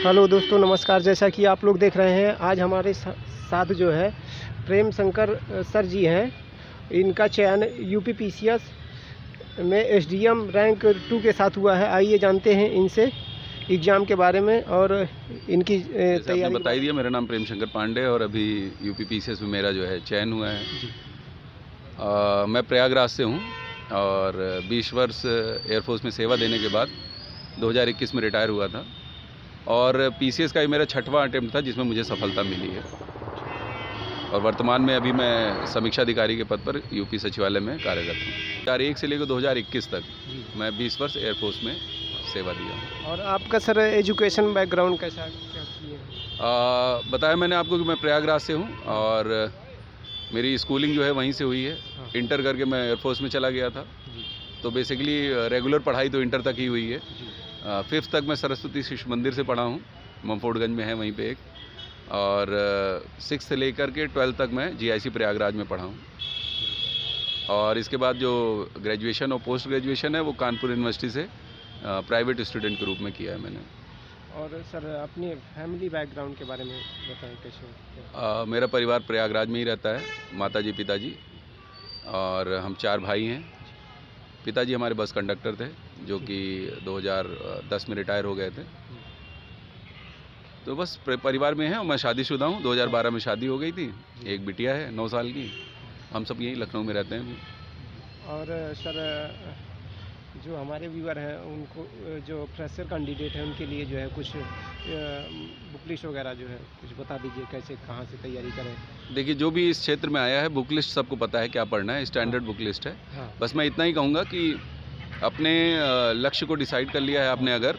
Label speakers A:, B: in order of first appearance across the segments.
A: Hello दोस्तों, नमस्कार। जैसा कि आप लोग देख रहे हैं, आज हमारे साथ जो है प्रेम शंकर सर जी हैं। इनका चयन यूपी पीसीएस में एसडीएम रैंक 2 के साथ हुआ है। आइए जानते हैं इनसे एग्ज़ाम के बारे में और इनकी तैयारी।
B: बता ही दिया, मेरा नाम प्रेम शंकर पांडे और अभी यूपी पीसीएस में मेरा जो है चयन हुआ है। मैं प्रयागराज से हूँ और 20 वर्ष एयरफोर्स में सेवा देने के बाद 2021 में रिटायर हुआ था और पीसीएस का ये मेरा 6वां अटेम्प्ट था जिसमें मुझे सफलता मिली है। और वर्तमान में अभी मैं समीक्षा अधिकारी के पद पर यूपी सचिवालय में कार्यरत हूँ। 2001 से लेकर 2021 तक मैं 20 वर्ष एयरफोर्स में सेवा दिया।
A: और आपका सर एजुकेशन बैकग्राउंड कैसा क्या किए?
B: बताया मैंने आपको कि मैं प्रयागराज से हूँ और मेरी स्कूलिंग जो है वहीं से हुई है। इंटर करके मैं एयरफोर्स में चला गया था, तो बेसिकली रेगुलर पढ़ाई तो इंटर तक ही हुई है। 5th तक मैं सरस्वती शिशु मंदिर से पढ़ा हूँ, ममफोर्डगंज में है वहीं पे एक। और 6th से लेकर के 12th तक मैं जीआईसी प्रयागराज में पढ़ा हूँ। और इसके बाद जो ग्रेजुएशन और पोस्ट ग्रेजुएशन है वो कानपुर यूनिवर्सिटी से प्राइवेट स्टूडेंट के रूप में किया है मैंने।
A: और सर अपने फैमिली बैकग्राउंड के बारे में बताएं कैसे?
B: मेरा परिवार प्रयागराज में ही रहता है, माताजी पिताजी और हम 4 भाई हैं। पिताजी हमारे बस कंडक्टर थे जो कि 2010 में रिटायर हो गए थे। तो बस परिवार में है और मैं शादीशुदा हूँ। 2012 में शादी हो गई थी, एक बिटिया है 9 साल की। हम सब यहीं लखनऊ में रहते हैं अभी।
A: और सर जो हमारे व्यूअर हैं उनको, जो फ्रेशर कैंडिडेट हैं उनके लिए जो है कुछ बुक लिस्ट वगैरह जो है कुछ बता दीजिए, कैसे कहाँ से तैयारी करें?
B: देखिए, जो भी इस क्षेत्र में आया है बुक लिस्ट सबको पता है क्या पढ़ना है, स्टैंडर्ड बुक लिस्ट है। बस मैं इतना ही कहूँगा कि अपने लक्ष्य को डिसाइड कर लिया है आपने अगर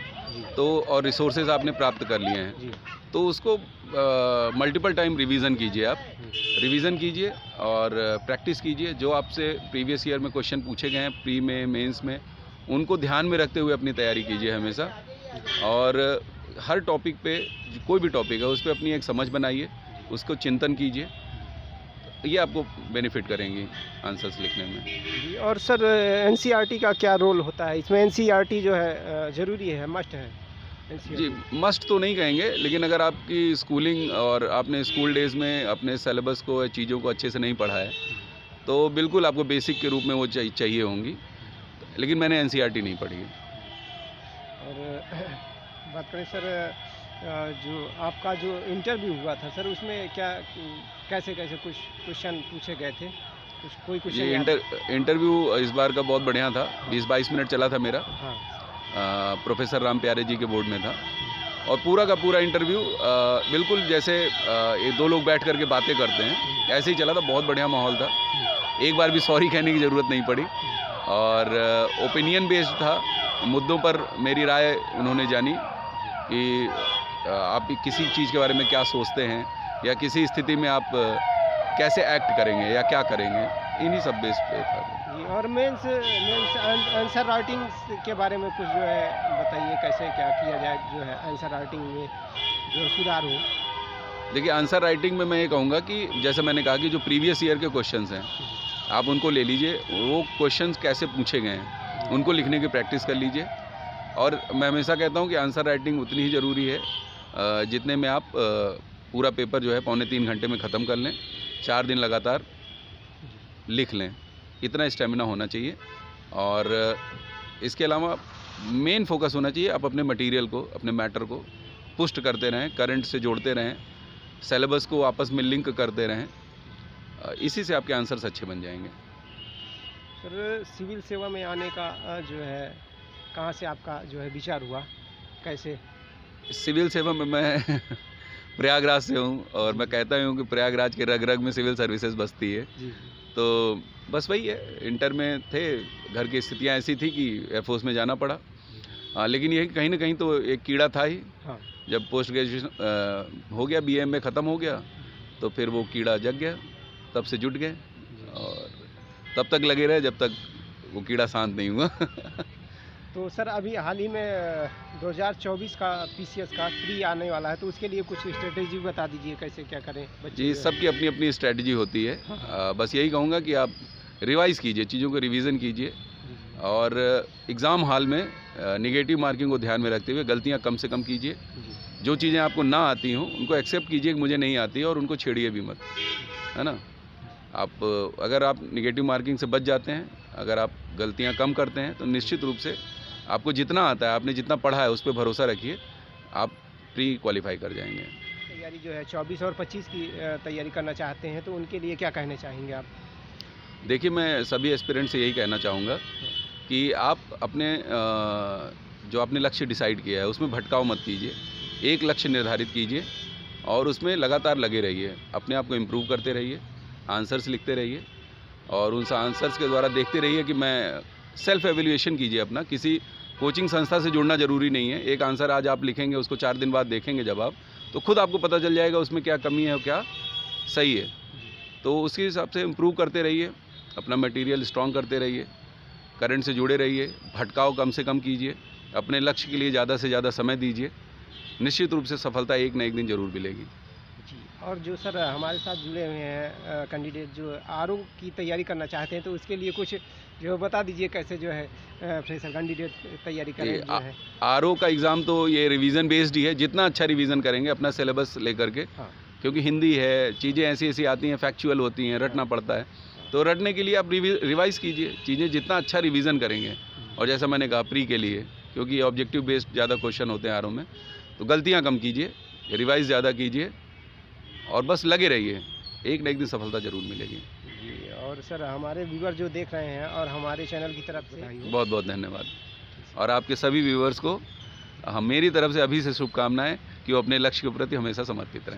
B: तो, और रिसोर्सेज आपने प्राप्त कर लिए हैं तो उसको मल्टीपल टाइम रिवीजन कीजिए। आप रिवीजन कीजिए और प्रैक्टिस कीजिए। जो आपसे प्रीवियस ईयर में क्वेश्चन पूछे गए हैं प्री में, मेंस में, उनको ध्यान में रखते हुए अपनी तैयारी कीजिए हमेशा। और हर टॉपिक पे, कोई भी टॉपिक है उस पर अपनी एक समझ बनाइए, उसको चिंतन कीजिए। ये आपको बेनिफिट करेंगी आंसर्स लिखने में
A: जी। और सर एनसीईआरटी का क्या रोल होता है इसमें? एनसीईआरटी जो है ज़रूरी है, मस्ट है
B: जी? मस्ट तो नहीं कहेंगे, लेकिन अगर आपकी स्कूलिंग और आपने स्कूल डेज़ में अपने सिलेबस को, चीज़ों को अच्छे से नहीं पढ़ा है तो बिल्कुल आपको बेसिक के रूप में वो चाहिए होंगी। लेकिन मैंने एनसीईआरटी नहीं पढ़ी है।
A: और बात करें सर, जो आपका जो इंटरव्यू हुआ था सर, उसमें क्या कैसे कुछ क्वेश्चन पूछे गए थे? कोई क्वेश्चन?
B: ये इंटरव्यू इस बार का बहुत बढ़िया था। 20-22 मिनट चला था मेरा। प्रोफेसर राम प्यारे जी के बोर्ड में था और पूरा का पूरा इंटरव्यू बिल्कुल जैसे ये 2 लोग बैठ करके बातें करते हैं ऐसे ही चला था। बहुत बढ़िया माहौल था। एक बार भी सॉरी कहने की ज़रूरत नहीं पड़ी और ओपिनियन बेस्ड था। मुद्दों पर मेरी राय उन्होंने जानी कि आप किसी चीज़ के बारे में क्या सोचते हैं या किसी स्थिति में आप कैसे एक्ट करेंगे या क्या करेंगे, इन्हीं सब बेस पे था।
A: और मेंस आंसर राइटिंग के बारे में कुछ जो है बताइए, कैसे क्या किया जाए जो है आंसर राइटिंग में जो सुधार हो?
B: देखिए, आंसर राइटिंग में मैं ये कहूँगा कि जैसे मैंने कहा कि जो प्रीवियस ईयर के क्वेश्चंस हैं आप उनको ले लीजिए। वो क्वेश्चंस कैसे पूछे गए हैं उनको लिखने की प्रैक्टिस कर लीजिए। और मैं हमेशा कहता हूँ कि आंसर राइटिंग उतनी ही ज़रूरी है जितने में आप पूरा पेपर जो है 2.25 घंटे में ख़त्म कर लें, 4 दिन लगातार लिख लें। इतना स्टेमिना होना चाहिए। और इसके अलावा मेन फोकस होना चाहिए, आप अपने मटेरियल को, अपने मैटर को पुष्ट करते रहें, करंट से जोड़ते रहें, सिलेबस को आपस में लिंक करते रहें। इसी से आपके आंसर्स अच्छे बन जाएंगे।
A: सर सिविल सेवा में आने का जो है कहाँ से आपका जो है विचार हुआ, कैसे?
B: सिविल सेवा में मैं प्रयागराज से हूँ और मैं कहता हूँ कि प्रयागराज के रग रग में सिविल सर्विसेज बसती है। तो बस वही है, इंटर में थे, घर की स्थितियाँ ऐसी थी कि एयरफोर्स में जाना पड़ा। लेकिन ये कहीं ना कहीं तो एक कीड़ा था ही। जब पोस्ट ग्रेजुएशन हो गया, बीए में ख़त्म हो गया, तो फिर वो कीड़ा जग गया, तब से जुट गए और तब तक लगे रहे जब तक वो कीड़ा शांत नहीं हुआ।
A: तो सर अभी हाल ही में 2024 का पीसीएस का प्री आने वाला है, तो उसके लिए कुछ स्ट्रेटेजी बता दीजिए, कैसे क्या करें बच्चे?
B: जी, सबकी अपनी अपनी स्ट्रेटजी होती है। बस यही कहूँगा कि आप रिवाइज़ कीजिए, चीज़ों को रिवीजन कीजिए और एग्ज़ाम हॉल में नेगेटिव मार्किंग को ध्यान में रखते हुए गलतियाँ कम से कम कीजिए जो चीज़ें आपको ना आती हों उनको एक्सेप्ट कीजिए कि मुझे नहीं आती है, और उनको छेड़िए भी मत, है ना। अगर आप निगेटिव मार्किंग से बच जाते हैं, अगर आप गलतियां कम करते हैं, तो निश्चित रूप से आपको जितना आता है, आपने जितना पढ़ा है उस पर भरोसा रखिए, आप प्री क्वालिफाई कर जाएंगे।
A: तैयारी जो है 24 और 25 की तैयारी करना चाहते हैं, तो उनके लिए क्या कहना चाहेंगे आप?
B: देखिए, मैं सभी एस्पिरेंट से यही कहना चाहूँगा कि आप अपने जो आपने लक्ष्य डिसाइड किया है उसमें भटकाव मत कीजिए। एक लक्ष्य निर्धारित कीजिए और उसमें लगातार लगे रहिए, अपने आप को इम्प्रूव करते रहिए, आंसर्स लिखते रहिए, और उन आंसर्स के द्वारा देखते रहिए कि मैं सेल्फ एवेल्यूएशन कीजिए अपना। किसी कोचिंग संस्था से जुड़ना ज़रूरी नहीं है। एक आंसर आज आप लिखेंगे, उसको 4 दिन बाद देखेंगे जब आप, तो खुद आपको पता चल जाएगा उसमें क्या कमी है और क्या सही है। तो उसके हिसाब से इम्प्रूव करते रहिए, अपना मटेरियल स्ट्रॉन्ग करते रहिए, करंट से जुड़े रहिए, भटकाव कम से कम कीजिए, अपने लक्ष्य के लिए ज़्यादा से ज़्यादा समय दीजिए। निश्चित रूप से सफलता एक न एक दिन ज़रूर मिलेगी।
A: जी, और जो सर हमारे साथ जुड़े हुए हैं कैंडिडेट जो आरओ की तैयारी करना चाहते हैं, तो उसके लिए कुछ जो बता दीजिए कैसे जो है फ्रेशर कैंडिडेट तैयारी करें जो है।
B: आरओ का एग्ज़ाम तो ये रिवीजन बेस्ड ही है। जितना अच्छा रिवीजन करेंगे अपना सिलेबस लेकर के,
A: हाँ,
B: क्योंकि हिंदी है, चीज़ें ऐसी ऐसी आती हैं, फैक्चुअल होती हैं, रटना पड़ता है, तो रटने के लिए आप रिवाइज़ कीजिए चीज़ें। जितना अच्छा रिवीजन करेंगे, और जैसा मैंने कहा प्री के लिए, क्योंकि ऑब्जेक्टिव बेस्ड ज़्यादा क्वेश्चन होते हैं आरओ में, तो गलतियाँ कम कीजिए, रिवाइज़ ज़्यादा कीजिए, और बस लगे रहिए, एक न एक दिन सफलता ज़रूर मिलेगी।
A: जी, और सर हमारे व्यूअर जो देख रहे हैं और हमारे चैनल की तरफ से
B: बहुत बहुत धन्यवाद, और आपके सभी व्यूअर्स को मेरी तरफ से अभी से शुभकामनाएं कि वो अपने लक्ष्य के प्रति हमेशा समर्पित रहें।